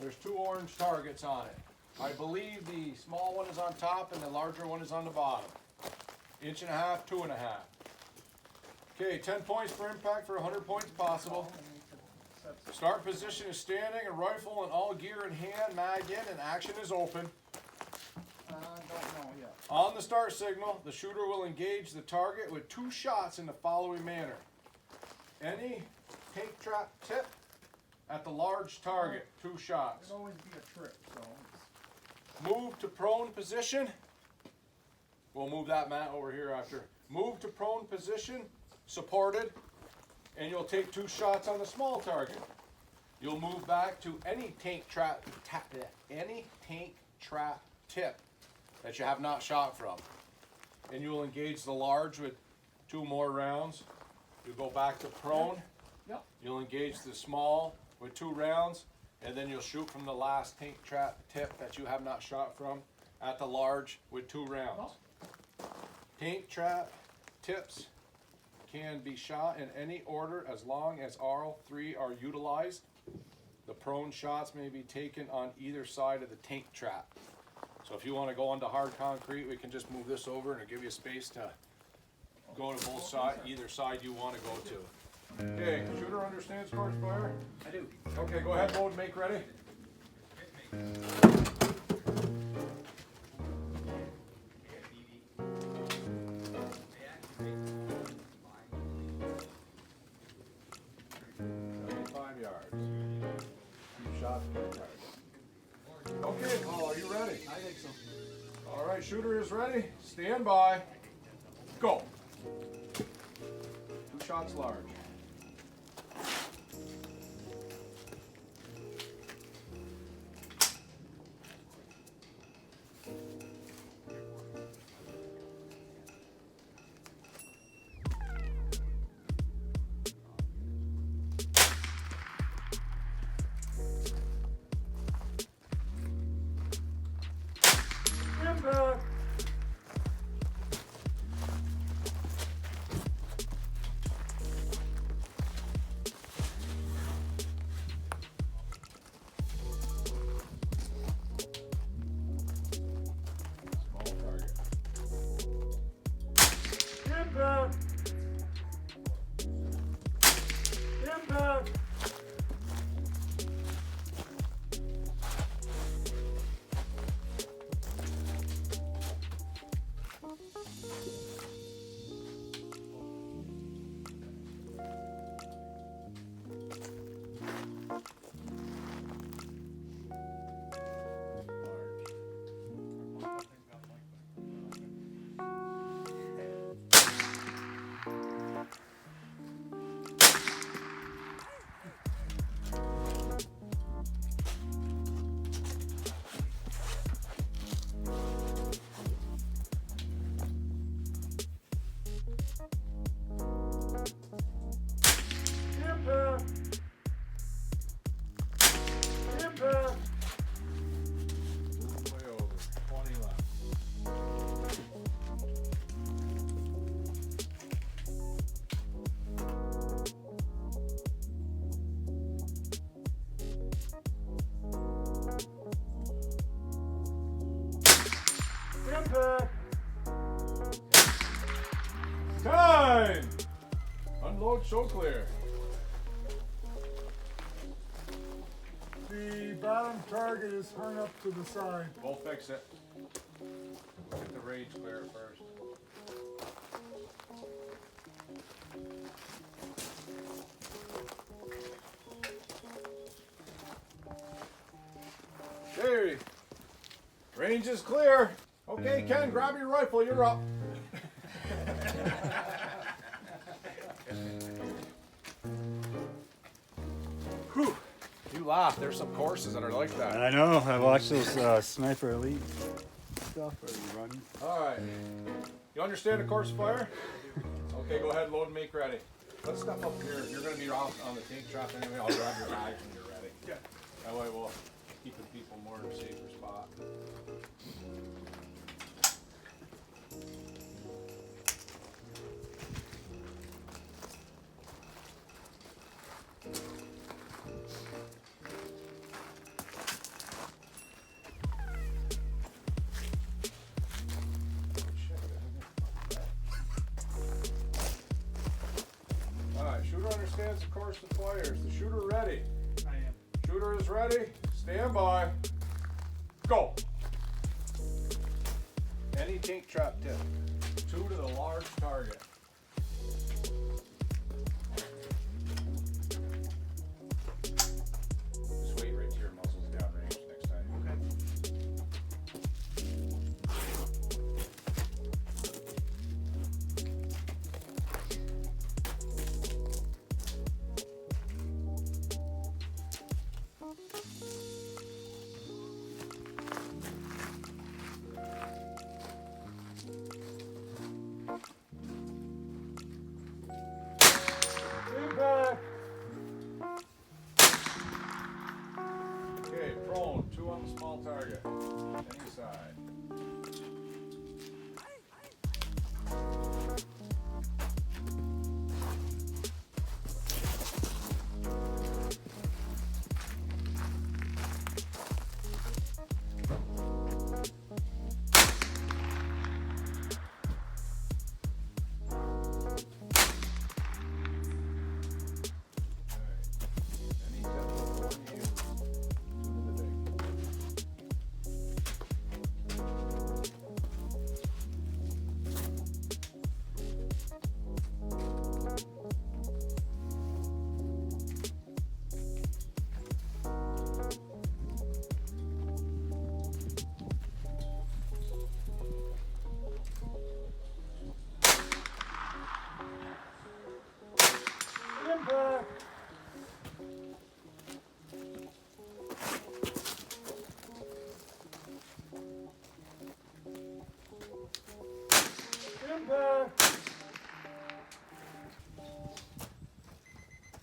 There's 2 orange targets on it. I believe the small one is on top and the larger one is on the bottom. 1.5 inches, 2.5. Okay, 10 points for impact for 100 points possible. Start position is standing, a rifle and all gear in hand, mag in, and action is open. Don't know yet. On the start signal, the shooter will engage the target with 2 shots in the following manner. Any tank trap tip at the large target, 2 shots. It'll always be a trick, so. Move to prone position. We'll move that mat over here after. Move to prone position, supported, and you'll take 2 shots on the small target. You'll move back to any tank trap tip that you have not shot from. And you will engage the large with 2 more rounds. You go back to prone. Yep. You'll engage the small with 2 rounds, and then you'll shoot from the last tank trap tip that you have not shot from at the large with 2 rounds. Tank trap tips can be shot in any order as long as all 3 are utilized. The prone shots may be taken on either side of the tank trap. So if you want to go onto hard concrete, we can just move this over and it'll give you space to go to both sides, either side you want to go to. Okay, shooter understands course fire? I do. Okay, go ahead, load, make ready. Okay, Paul, are you ready? I think so. All right, shooter is ready. Stand by. Go. 2 shots large. Impact. Small target. Impact. Impact. Way over. 20 left. Impact. Time. Unload, show clear. The bottom target is hung up to the side. We'll fix it. Get the rage clear first. There. Range is clear. Okay, Ken, grab your rifle. You're up. Whew. You laugh. There's some courses that are like that. I know. I watched those Sniper Elite stuff where you run. All right. You understand the course of fire? Okay, go ahead, load and make ready. Let's step up here. You're going to be off on the tank trap anyway. I'll grab your bag when you're ready. Yeah. That way we'll keep the people more in a safer spot. understands the course of fire. Is the shooter ready? I am. Shooter is ready. Stand by. Go. Any tank trap tip. 2 to the large target. Just wait right till your muzzle's downrange next time. Okay. Impact. Okay, prone. 2 on the small target. Any side. Any tip before you use. 2 to the big. Impact. Impact.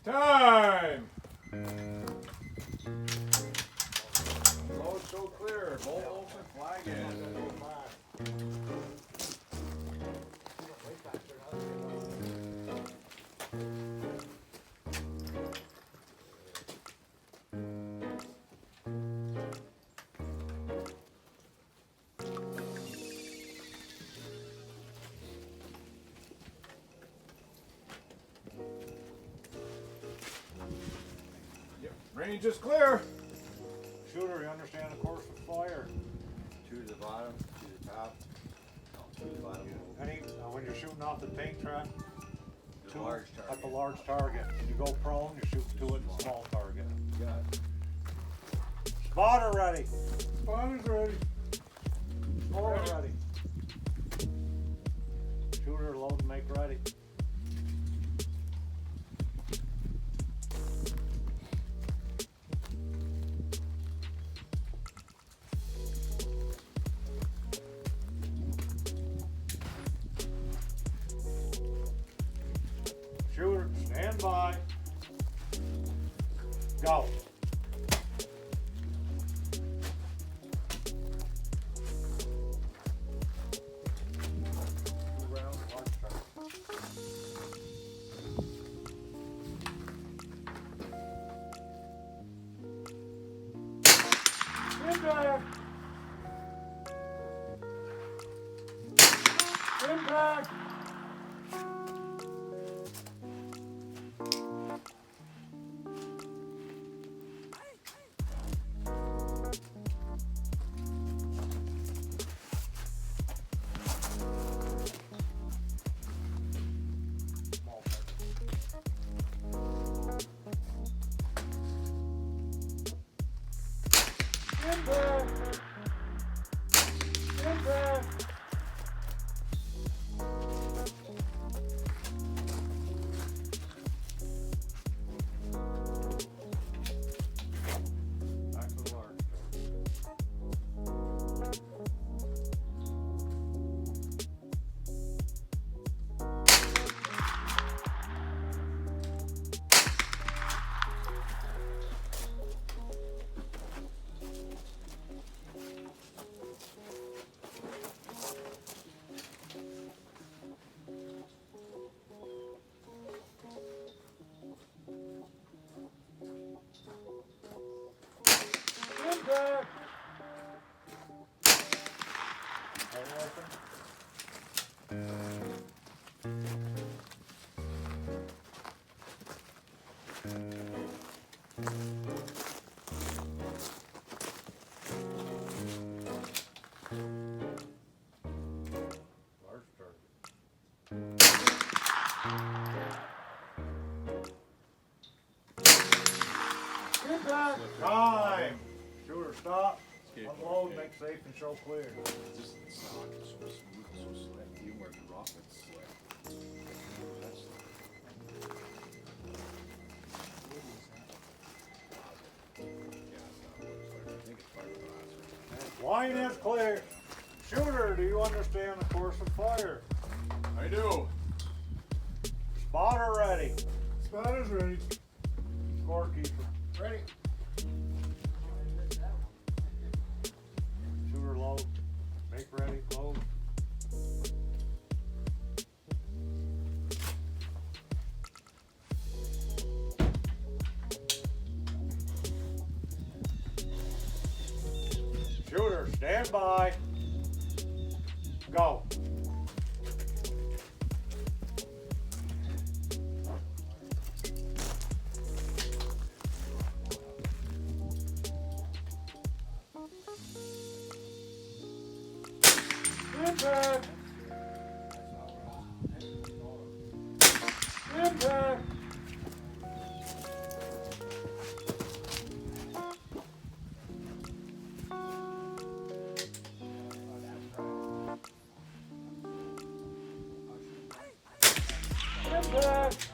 Time! Road so clear, bolt open, flag in. Yep, range is clear. Shooter, you understand the course of fire? 2 to the bottom, 2 to the top. No, 2 to the bottom. When you're shooting off the tank trap, The two large at target. the large target. When you go prone, you shoot 2 at the small target. Got it. Spotter ready. Spotter's ready. Spotter ready. Shooter, load and make ready. Shooter, stand by. Go. Round, large target. Impact. Impact. Small target. Impact. Impact. Back to the large. Impact! Time! Shooter, stop. Unload, make safe and show clear. Just stock, it's so smooth, so slick. Even where it's rough, it's slick. That's I think it's fiberglass. Line is clear. Shooter, do you understand the course of fire? I do. Spotter ready. Spotter's ready. Scorekeeper. Ready? Shooter load. Make ready, load. Shooter, stand by. Go. Impact! Impact! Impact!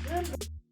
Impact!